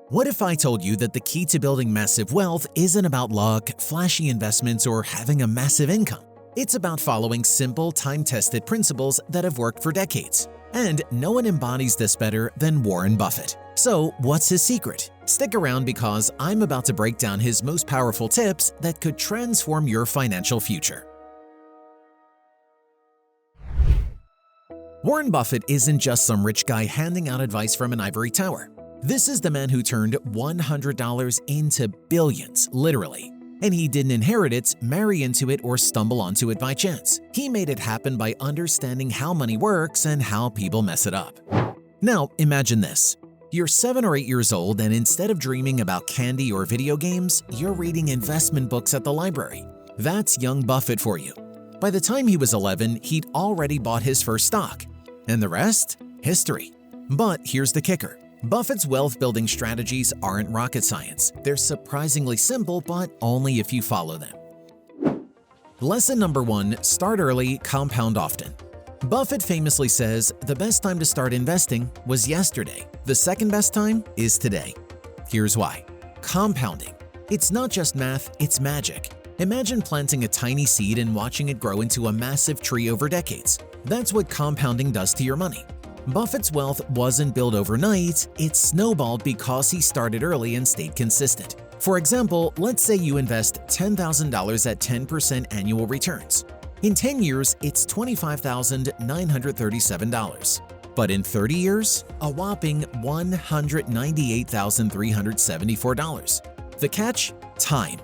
What if I told you that the key to building massive wealth isn't about luck, flashy investments, or having a massive income? It's about following simple, time-tested principles that have worked for decades. And no one embodies this better than Warren Buffett. So, what's his secret? Stick around because I'm about to break down his most powerful tips that could transform your financial future. Warren Buffett isn't just some rich guy handing out advice from an ivory tower. This is the man who turned $100 into billions, literally. And he didn't inherit it, marry into it, or stumble onto it by chance. He made it happen by understanding how money works and how people mess it up. Now, imagine this. You're 7 or 8 years old, and instead of dreaming about candy or video games, you're reading investment books at the library. That's young Buffett for you. By the time he was 11, he'd already bought his first stock. And the rest? History. But here's the kicker. Buffett's wealth-building strategies aren't rocket science. They're surprisingly simple, but only if you follow them. Lesson number 1, start early, compound often. Buffett famously says, the best time to start investing was yesterday. The second best time is today. Here's why. Compounding. It's not just math, it's magic. Imagine planting a tiny seed and watching it grow into a massive tree over decades. That's what compounding does to your money. Buffett's wealth wasn't built overnight, it snowballed because he started early and stayed consistent. For example, let's say you invest $10,000 at 10% annual returns. In 10 years, it's $25,937. But in 30 years, a whopping $198,374. The catch? Time.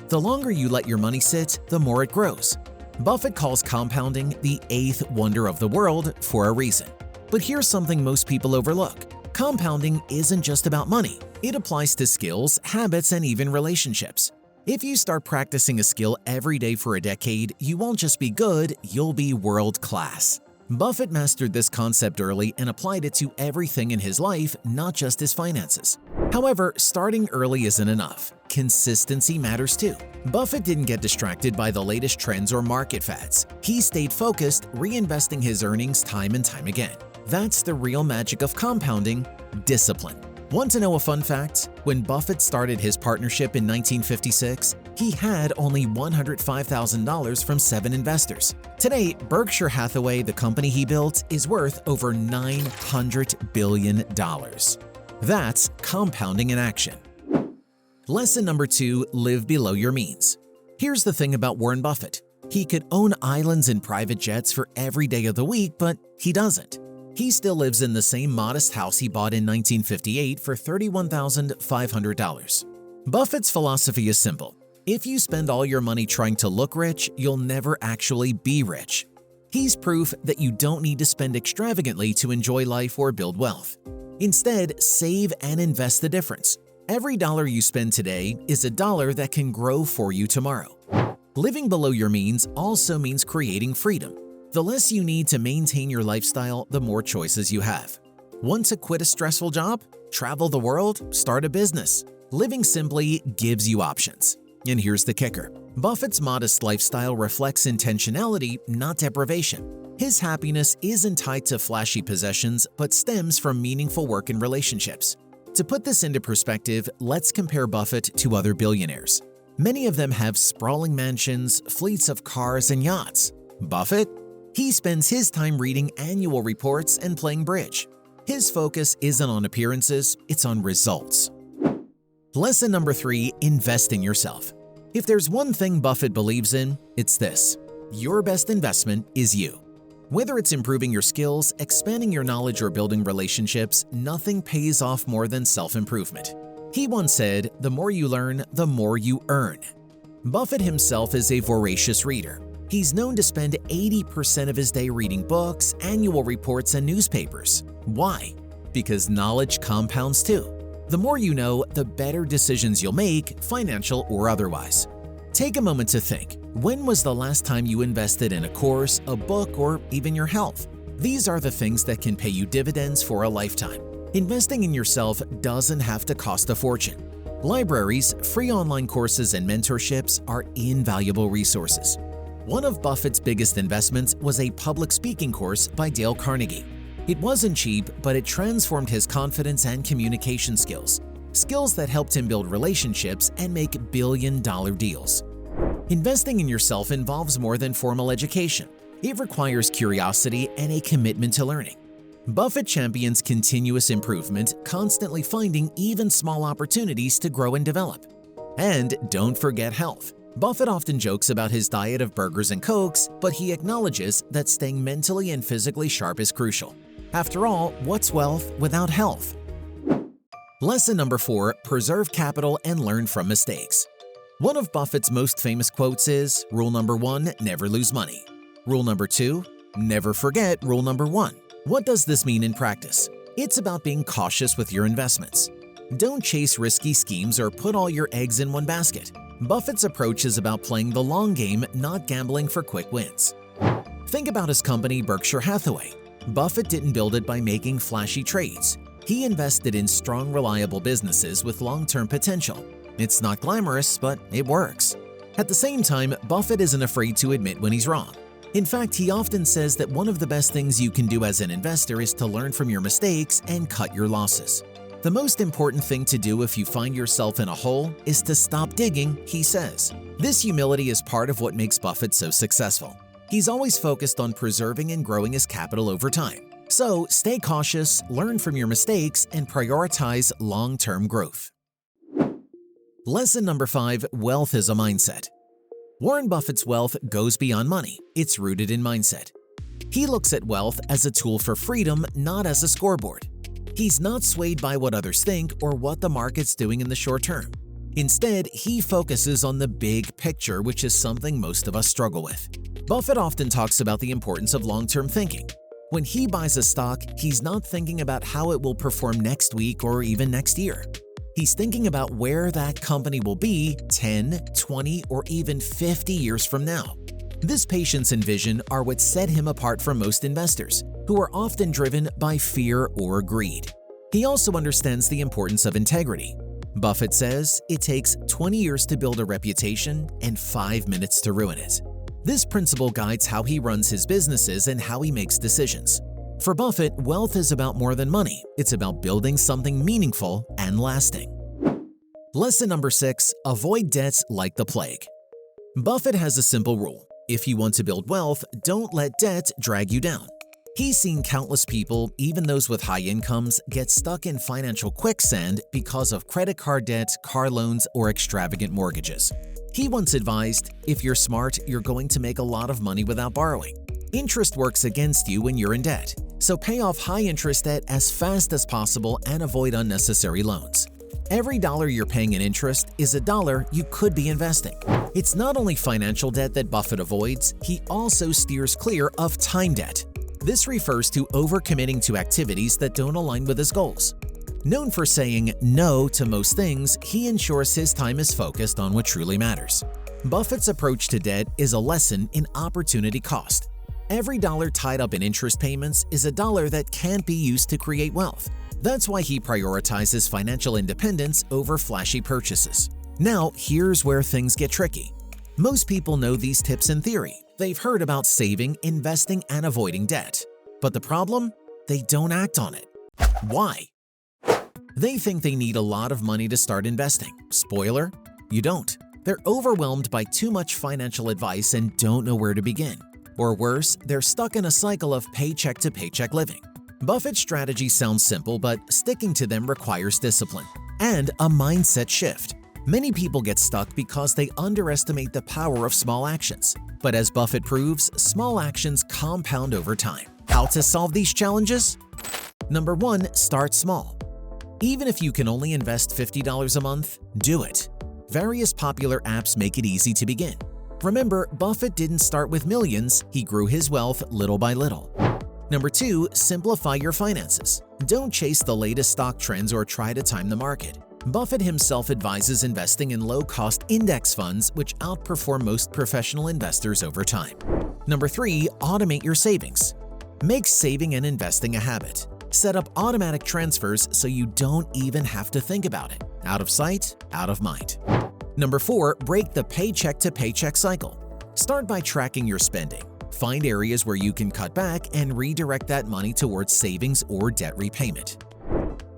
The longer you let your money sit, the more it grows. Buffett calls compounding the 8th wonder of the world for a reason. But here's something most people overlook. Compounding isn't just about money. It applies to skills, habits, and even relationships. If you start practicing a skill every day for a decade, you won't just be good, you'll be world-class. Buffett mastered this concept early and applied it to everything in his life, not just his finances. However, starting early isn't enough. Consistency matters too. Buffett didn't get distracted by the latest trends or market fads. He stayed focused, reinvesting his earnings time and time again. That's the real magic of compounding: discipline. Want to know a fun fact? When Buffett started his partnership in 1956, he had only $105,000 from 7 investors. Today, Berkshire Hathaway, the company he built, is worth over $900 billion. That's compounding in action. Lesson number 2, live below your means. Here's the thing about Warren Buffett. He could own islands and private jets for every day of the week, but he doesn't. He still lives in the same modest house he bought in 1958 for $31,500. Buffett's philosophy is simple. If you spend all your money trying to look rich, you'll never actually be rich. He's proof that you don't need to spend extravagantly to enjoy life or build wealth. Instead, save and invest the difference. Every dollar you spend today is a dollar that can grow for you tomorrow. Living below your means also means creating freedom. The less you need to maintain your lifestyle, the more choices you have. Want to quit a stressful job? Travel the world? Start a business? Living simply gives you options. And here's the kicker. Buffett's modest lifestyle reflects intentionality, not deprivation. His happiness isn't tied to flashy possessions, but stems from meaningful work and relationships. To put this into perspective, let's compare Buffett to other billionaires. Many of them have sprawling mansions, fleets of cars, and yachts. Buffett? He spends his time reading annual reports and playing bridge. His focus isn't on appearances, it's on results. Lesson number 3, invest in yourself. If there's one thing Buffett believes in, it's this: your best investment is you. Whether it's improving your skills, expanding your knowledge, or building relationships, nothing pays off more than self-improvement. He once said, the more you learn, the more you earn. Buffett himself is a voracious reader. He's known to spend 80% of his day reading books, annual reports, and newspapers. Why? Because knowledge compounds too. The more you know, the better decisions you'll make, financial or otherwise. Take a moment to think. When was the last time you invested in a course, a book, or even your health? These are the things that can pay you dividends for a lifetime. Investing in yourself doesn't have to cost a fortune. Libraries, free online courses, and mentorships are invaluable resources. One of Buffett's biggest investments was a public speaking course by Dale Carnegie. It wasn't cheap, but it transformed his confidence and communication skills. skills that helped him build relationships and make billion-dollar deals. Investing in yourself involves more than formal education. It requires curiosity and a commitment to learning. Buffett champions continuous improvement, constantly finding even small opportunities to grow and develop. And don't forget health. Buffett often jokes about his diet of burgers and Cokes, but he acknowledges that staying mentally and physically sharp is crucial. After all, what's wealth without health? Lesson number 4, preserve capital and learn from mistakes. One of Buffett's most famous quotes is, rule number 1, never lose money. Rule number 2, never forget rule number 1. What does this mean in practice? It's about being cautious with your investments. Don't chase risky schemes or put all your eggs in one basket. Buffett's approach is about playing the long game, not gambling for quick wins. Think about his company Berkshire Hathaway. Buffett didn't build it by making flashy trades. He invested in strong, reliable businesses with long-term potential. It's not glamorous, but it works. At the same time, Buffett isn't afraid to admit when he's wrong. In fact, he often says that one of the best things you can do as an investor is to learn from your mistakes and cut your losses. The most important thing to do if you find yourself in a hole is to stop digging, he says. This humility is part of what makes Buffett so successful. He's always focused on preserving and growing his capital over time. So stay cautious, learn from your mistakes, and prioritize long-term growth. Lesson number 5, wealth is a mindset. Warren Buffett's wealth goes beyond money. It's rooted in mindset. He looks at wealth as a tool for freedom, not as a scoreboard. He's not swayed by what others think or what the market's doing in the short term. Instead, he focuses on the big picture, which is something most of us struggle with. Buffett often talks about the importance of long-term thinking. When he buys a stock, he's not thinking about how it will perform next week or even next year. He's thinking about where that company will be 10, 20, or even 50 years from now. This patience and vision are what set him apart from most investors, who are often driven by fear or greed. He also understands the importance of integrity. Buffett says it takes 20 years to build a reputation and 5 minutes to ruin it. This principle guides how he runs his businesses and how he makes decisions. For Buffett, wealth is about more than money. It's about building something meaningful and lasting. Lesson number 6, avoid debts like the plague. Buffett has a simple rule. If you want to build wealth, don't let debt drag you down. He's seen countless people, even those with high incomes, get stuck in financial quicksand because of credit card debt, car loans, or extravagant mortgages. He once advised, if you're smart, you're going to make a lot of money without borrowing. Interest works against you when you're in debt, so pay off high-interest debt as fast as possible and avoid unnecessary loans. Every dollar you're paying in interest is a dollar you could be investing. It's not only financial debt that Buffett avoids, he also steers clear of time debt. This refers to overcommitting to activities that don't align with his goals. Known for saying no to most things, he ensures his time is focused on what truly matters. Buffett's approach to debt is a lesson in opportunity cost. Every dollar tied up in interest payments is a dollar that can't be used to create wealth. That's why he prioritizes financial independence over flashy purchases. Now, here's where things get tricky. Most people know these tips in theory. They've heard about saving, investing, and avoiding debt. But the problem? They don't act on it. Why? They think they need a lot of money to start investing. Spoiler, you don't. They're overwhelmed by too much financial advice and don't know where to begin. Or worse, they're stuck in a cycle of paycheck-to-paycheck living. Buffett's strategy sounds simple, but sticking to them requires discipline and a mindset shift. Many people get stuck because they underestimate the power of small actions. But as Buffett proves, small actions compound over time. How to solve these challenges? Number 1, start small. Even if you can only invest $50 a month, do it. Various popular apps make it easy to begin. Remember, Buffett didn't start with millions, he grew his wealth little by little. Number 2, simplify your finances. Don't chase the latest stock trends or try to time the market. Buffett himself advises investing in low-cost index funds which outperform most professional investors over time. Number 3, automate your savings. Make saving and investing a habit. Set up automatic transfers so you don't even have to think about it. Out of sight, out of mind. Number 4, break the paycheck-to-paycheck cycle. Start by tracking your spending. Find areas where you can cut back and redirect that money towards savings or debt repayment.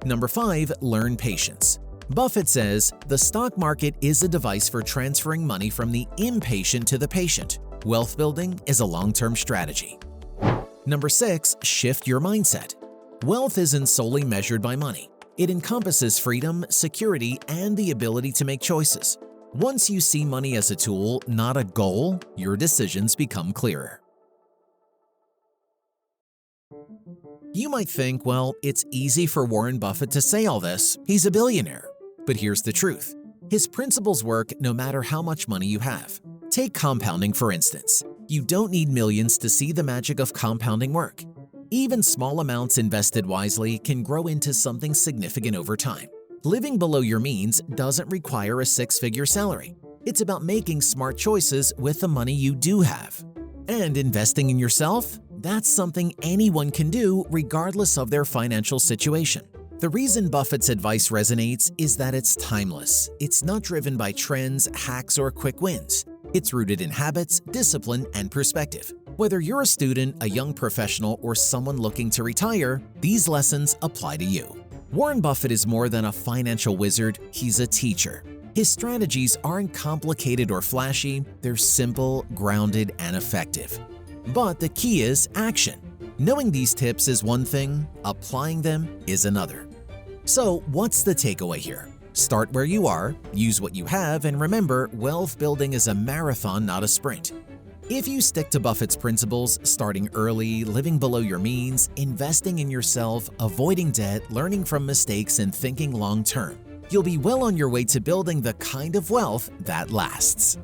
Number 5, learn patience. Buffett says, the stock market is a device for transferring money from the impatient to the patient. Wealth building is a long-term strategy. Number 6. Shift your mindset. Wealth isn't solely measured by money. It encompasses freedom, security, and the ability to make choices. Once you see money as a tool, not a goal, your decisions become clearer. You might think, well, it's easy for Warren Buffett to say all this. He's a billionaire. But here's the truth. His principles work no matter how much money you have. Take compounding, for instance. You don't need millions to see the magic of compounding work. Even small amounts invested wisely can grow into something significant over time. Living below your means doesn't require a six-figure salary. It's about making smart choices with the money you do have. And investing in yourself? That's something anyone can do regardless of their financial situation. The reason Buffett's advice resonates is that it's timeless. It's not driven by trends, hacks, or quick wins. It's rooted in habits, discipline, and perspective. Whether you're a student, a young professional, or someone looking to retire, these lessons apply to you. Warren Buffett is more than a financial wizard, he's a teacher. His strategies aren't complicated or flashy, they're simple, grounded, and effective. But the key is action. Knowing these tips is one thing, applying them is another. So, what's the takeaway here? Start where you are, use what you have, and remember, wealth building is a marathon, not a sprint. If you stick to Buffett's principles, starting early, living below your means, investing in yourself, avoiding debt, learning from mistakes, and thinking long-term, you'll be well on your way to building the kind of wealth that lasts.